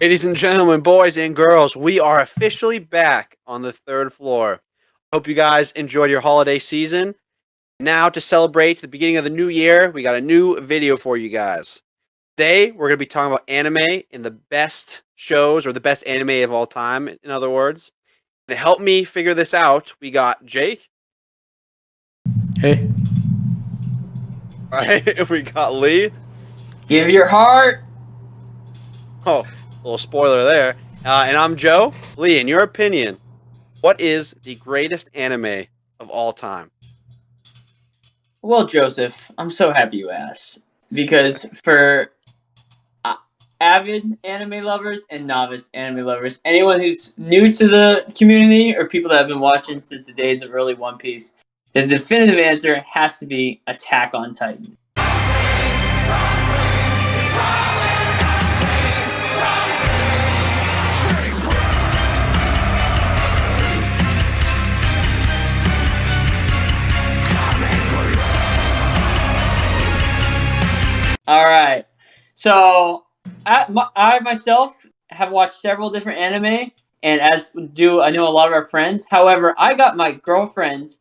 Ladies and gentlemen, boys and girls, we are officially back on the third floor. Hope you guys enjoyed your holiday season. Now, to celebrate the beginning of the new year, we got a new video for you guys. Today, we're going to be talking about anime and the best shows, or the best anime of all time, in other words. To help me figure this out, we got Jake. Hey. All right, we got Lee. Give your heart. Oh, a little spoiler there. And I'm Joe. Lee, in your opinion, what is the greatest anime of all time? Well, Joseph, I'm so happy you asked. Because for avid anime lovers and novice anime lovers, anyone who's new to the community or people that have been watching since the days of early One Piece, the definitive answer has to be Attack on Titan. All right. So I myself have watched several different anime, and as do I know a lot of our friends. However, I got my girlfriend,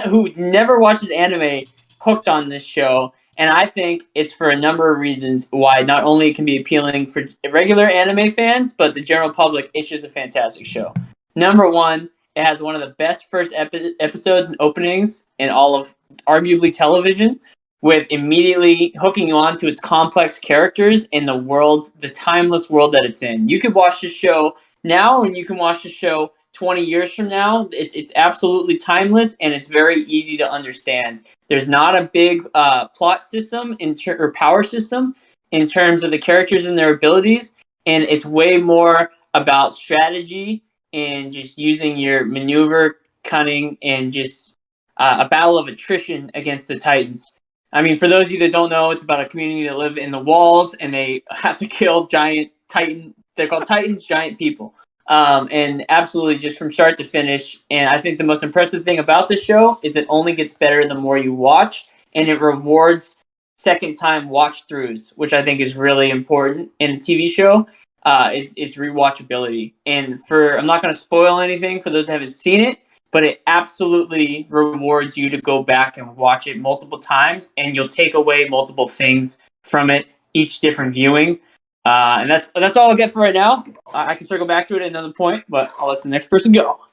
who never watches anime, hooked on this show, and I think it's for a number of reasons why not only it can be appealing for regular anime fans, but the general public. It's just a fantastic show. Number one, it has one of the best first episodes and openings in all of arguably television, with immediately hooking you on to its complex characters and the world, the timeless world that it's in. You could watch this show now and you can watch the show 20 years from now. It's absolutely timeless and it's very easy to understand. There's not a big plot system or power system in terms of the characters and their abilities, and it's way more about strategy and just using your maneuver, cunning, and just a battle of attrition against the Titans. I mean, for those of you that don't know, it's about a community that live in the walls and they have to kill giant Titan. They're called Titans, giant people. And absolutely just from start to finish. And I think the most impressive thing about this show is it only gets better the more you watch, and it rewards second time watch throughs, which I think is really important in a TV show. It's rewatchability. And I'm not going to spoil anything for those that haven't seen it, but it absolutely rewards you to go back and watch it multiple times, and you'll take away multiple things from it each different viewing. And that's all I'll get for right now. I can circle back to it at another point, but I'll let the next person go. All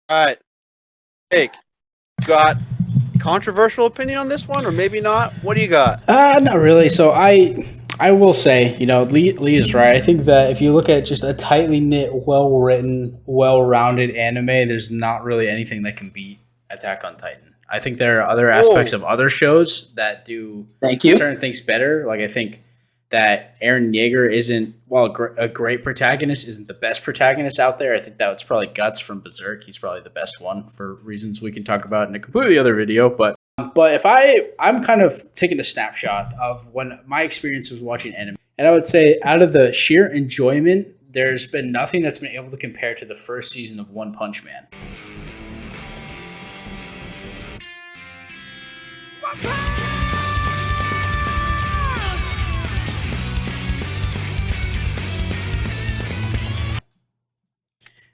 right. Jake, you got a controversial opinion on this one, or maybe not? What do you got? Not really. So I will say, Lee is right. I think that if you look at just a tightly knit, well-written, well-rounded anime, there's not really anything that can beat Attack on Titan. I think there are other aspects of other shows that do certain things better. Like, I think that Eren Yeager isn't, while a great protagonist, isn't the best protagonist out there. I think that was probably Guts from Berserk. He's probably the best one for reasons we can talk about in a completely other video. But if I'm kind of taking a snapshot of when my experience was watching anime, and I would say out of the sheer enjoyment, there's been nothing that's been able to compare to the first season of One Punch Man.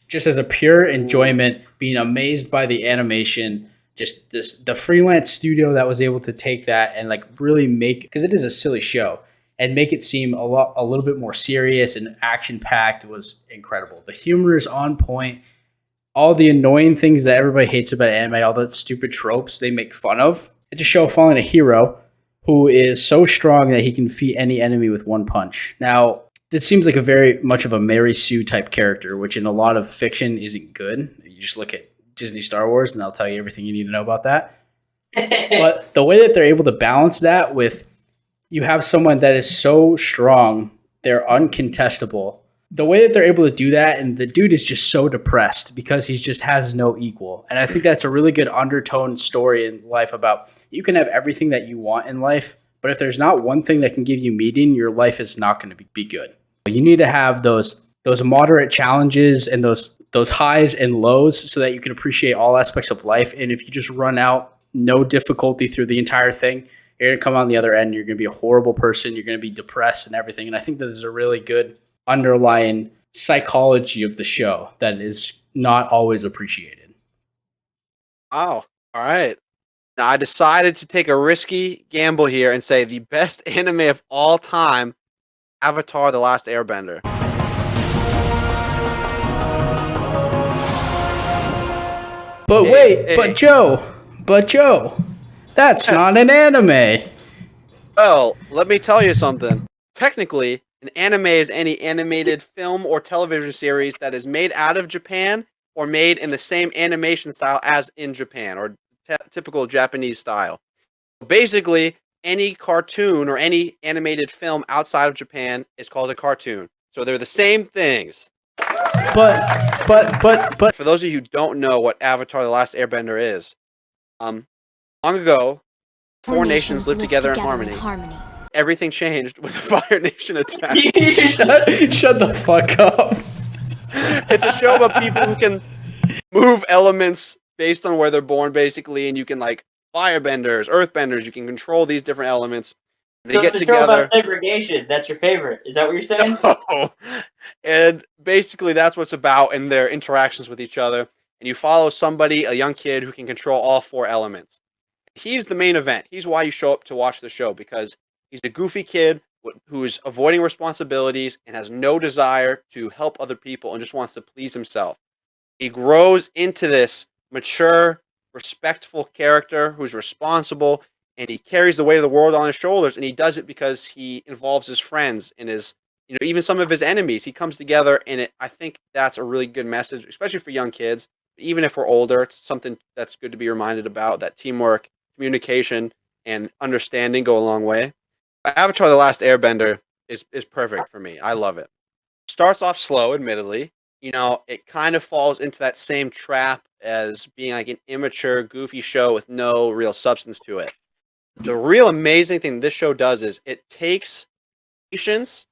Just as a pure enjoyment, being amazed by the animation, just the freelance studio that was able to take that and like really make, because it is a silly show, and make it seem a little bit more serious and action packed was incredible. The humor is on point. All the annoying things that everybody hates about anime, all the stupid tropes they make fun of. It's a show following a hero who is so strong that he can defeat any enemy with one punch. Now, it seems like a very much of a Mary Sue type character, which in a lot of fiction isn't good. You just look at Disney Star Wars and they'll tell you everything you need to know about that. But the way that they're able to balance that with, you have someone that is so strong, they're uncontestable. The way that they're able to do that, and the dude is just so depressed because he just has no equal. And I think that's a really good undertone story in life about, you can have everything that you want in life, but if there's not one thing that can give you meaning, your life is not going to be good. You need to have those moderate challenges and those highs and lows so that you can appreciate all aspects of life. And if you just run out, no difficulty through the entire thing, you're going to come on the other end. You're going to be a horrible person. You're going to be depressed and everything. And I think that is a really good underlying psychology of the show that is not always appreciated. Oh, all right. Now, I decided to take a risky gamble here and say the best anime of all time, Avatar: The Last Airbender. But wait, but Joe, that's not an anime. Well, let me tell you something. Technically, an anime is any animated film or television series that is made out of Japan or made in the same animation style as in Japan, or typical Japanese style. Basically, any cartoon or any animated film outside of Japan is called a cartoon. So they're the same things. But For those of you who don't know what Avatar: The Last Airbender is, long ago, four nations lived together in harmony. Everything changed when the Fire Nation attacked. Shut the fuck up. It's a show about people who can move elements based on where they're born, basically, and you can, like, firebenders, earthbenders, you can control these different elements. They get It's a show together. about segregation. That's your favorite. Is that what you're saying? No. And basically that's what's about in their interactions with each other. And you follow somebody, a young kid, who can control all four elements. He's the main event. He's why you show up to watch the show, because he's a goofy kid who is avoiding responsibilities and has no desire to help other people and just wants to please himself. He grows into this mature, respectful character who's responsible, and he carries the weight of the world on his shoulders, and he does it because he involves his friends and his, even some of his enemies. He comes together, and I think that's a really good message, especially for young kids. Even if we're older, it's something that's good to be reminded about, that teamwork, communication, and understanding go a long way. Avatar: The Last Airbender is perfect for me. I love it. Starts off slow, admittedly. It kind of falls into that same trap as being like an immature, goofy show with no real substance to it. The real amazing thing this show does is it takes patience,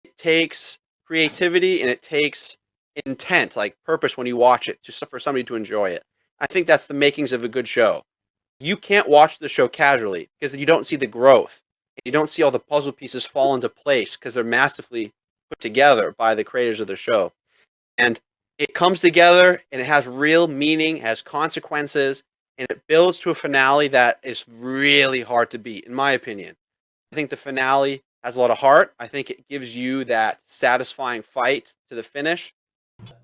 it takes creativity, and it takes intent, like purpose when you watch it, for somebody to enjoy it. I think that's the makings of a good show. You can't watch the show casually because you don't see the growth. You don't see all the puzzle pieces fall into place because they're massively put together by the creators of the show. And it comes together and it has real meaning, has consequences, and it builds to a finale that is really hard to beat, in my opinion. I think the finale has a lot of heart. I think it gives you that satisfying fight to the finish.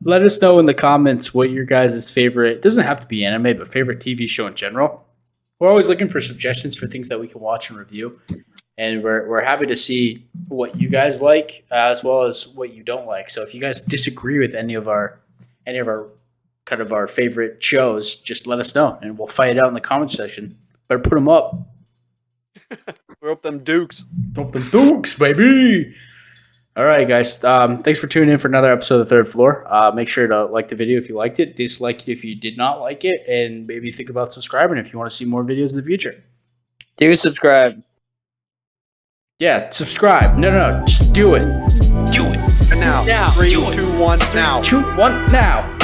Let us know in the comments what your guys' favorite, it doesn't have to be anime, but favorite TV show in general. We're always looking for suggestions for things that we can watch and review. And we're happy to see what you guys like as well as what you don't like. So if you guys disagree with any of our kind of our favorite shows, just let us know and we'll fight it out in the comment section. Better put them up. Throw up them dukes. Throw up them dukes, baby. All right, guys. Thanks for tuning in for another episode of The Third Floor. Make sure to like the video if you liked it, dislike it if you did not like it, and maybe think about subscribing if you want to see more videos in the future. Do subscribe. Yeah, subscribe. No, just do it. Do it. Now. 3, 2, 1, now. 2, 1, now.